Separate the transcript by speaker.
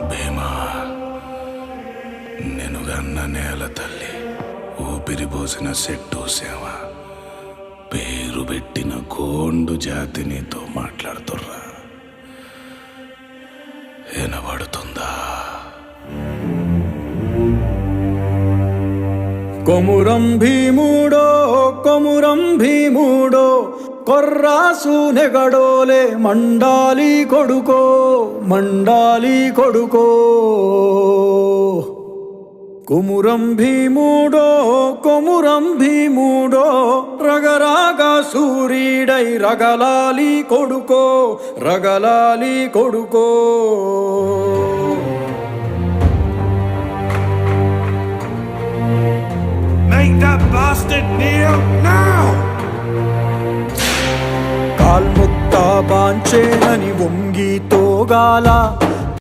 Speaker 1: భీమా, నేను గన్న నేల తల్లి, ఊపిరిపోసిన చెట్టు సేవ, పేరు పెట్టిన కోండు జాతి నీతో మాట్లాడుతుర్రా. వినబడుతుందా?
Speaker 2: కొమురం భీముడో కొమురం భీముడో కొర్రాసు నెగడోలే మండాలి కొడుకో మండాలి కొడుకో. కొమురం భీముడో కొమురం భీముడో రగరాగా సూర్యుడై రగలాలి కొడుకో రగలాలి కొడుకో.
Speaker 3: Make that bastard kneel now!
Speaker 2: కాల్ముక్తా బాంచేనని వంగి తోగాల